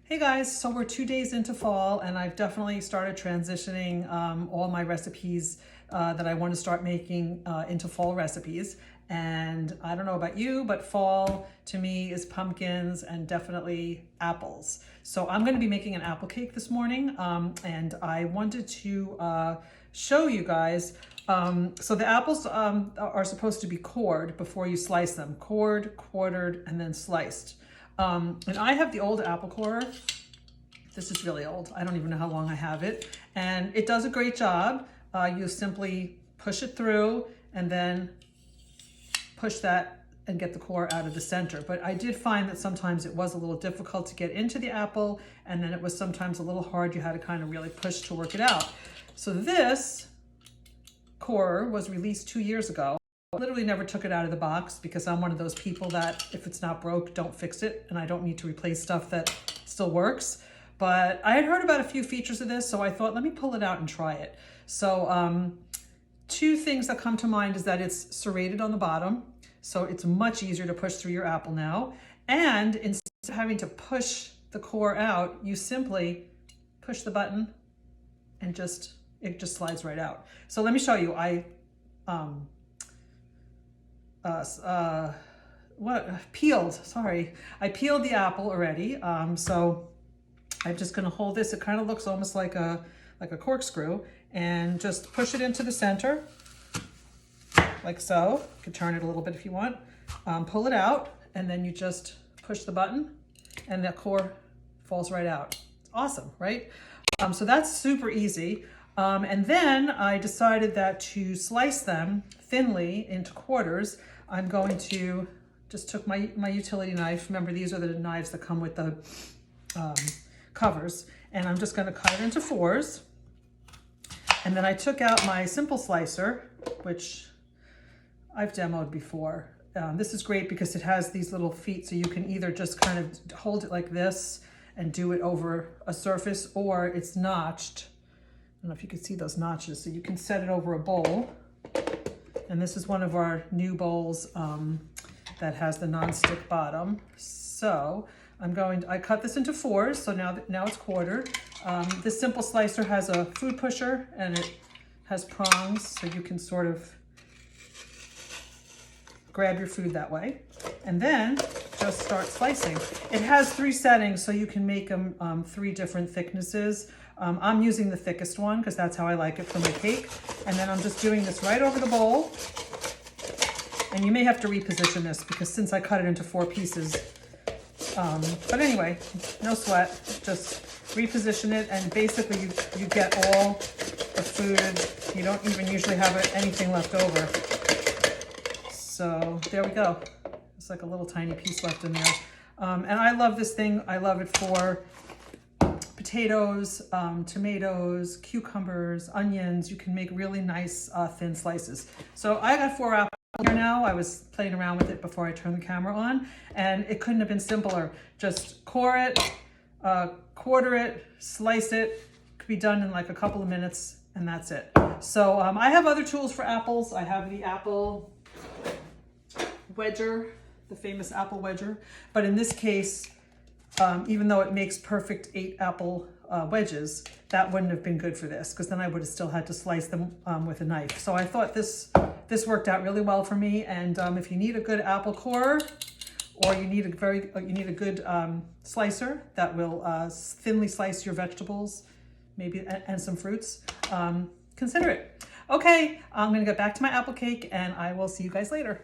Hey guys, so we're 2 days into fall and I've definitely started transitioning all my recipes that I want to start making into fall recipes. And I don't know about you, but fall to me is pumpkins and definitely apples. So I'm going to be making an apple cake this morning and I wanted to show you guys. So the apples are supposed to be cored before you slice them. Cored, quartered, and then sliced. And I have the old apple corer. This is really old. I don't even know how long I have it. And it does a great job. You simply push it through and then push that and get the core out of the center. But I did find that sometimes it was a little difficult to get into the apple, and then it was sometimes a little hard. You had to kind of really push to work it out. So this corer was released 2 years ago. I literally never took it out of the box because I'm one of those people that if it's not broke, don't fix it. And I don't need to replace stuff that still works. But I had heard about a few features of this, so I thought, let me pull it out and try it. So two things that come to mind is that it's serrated on the bottom. So it's much easier to push through your apple now. And instead of having to push the core out, you simply push the button and it just slides right out. So let me show you. I peeled the apple already. So I'm just gonna hold this. It kind of looks almost like a corkscrew, and just push it into the center, like so. You can turn it a little bit if you want. Pull it out, and then you just push the button, and the core falls right out. It's awesome, right? So that's super easy. And then I decided that to slice them thinly into quarters, I'm going to just took my utility knife. Remember, these are the knives that come with the covers. And I'm just going to cut it into fours. And then I took out my simple slicer, which I've demoed before. This is great because it has these little feet, so you can either just kind of hold it like this and do it over a surface, or it's notched. I don't know if you can see those notches, so you can set it over a bowl. And this is one of our new bowls that has the non-stick bottom. So I cut this into fours, so now it's quartered. This simple slicer has a food pusher and it has prongs, so you can sort of grab your food that way. And then just start slicing. It has 3 settings, so you can make them 3 different thicknesses. I'm using the thickest one because that's how I like it for my cake. And then I'm just doing this right over the bowl. And you may have to reposition this because since I cut it into 4 pieces. But anyway, no sweat, just reposition it, and basically you get all the food. You don't even usually have anything left over. So there we go. It's like a little tiny piece left in there. And I love this thing. I love it for potatoes, tomatoes, cucumbers, onions. You can make really nice thin slices. So I got 4 apples here now. I was playing around with it before I turned the camera on, and it couldn't have been simpler. Just core it, quarter it, slice it. Could be done in like a couple of minutes, and that's it. So I have other tools for apples. I have the apple wedger, the famous apple wedger, but in this case, even though it makes perfect 8 apple wedges, that wouldn't have been good for this because then I would have still had to slice them with a knife. So I thought this worked out really well for me. And if you need a good apple core, or you need a good slicer that will thinly slice your vegetables, maybe and some fruits, consider it. Okay, I'm gonna get back to my apple cake, and I will see you guys later.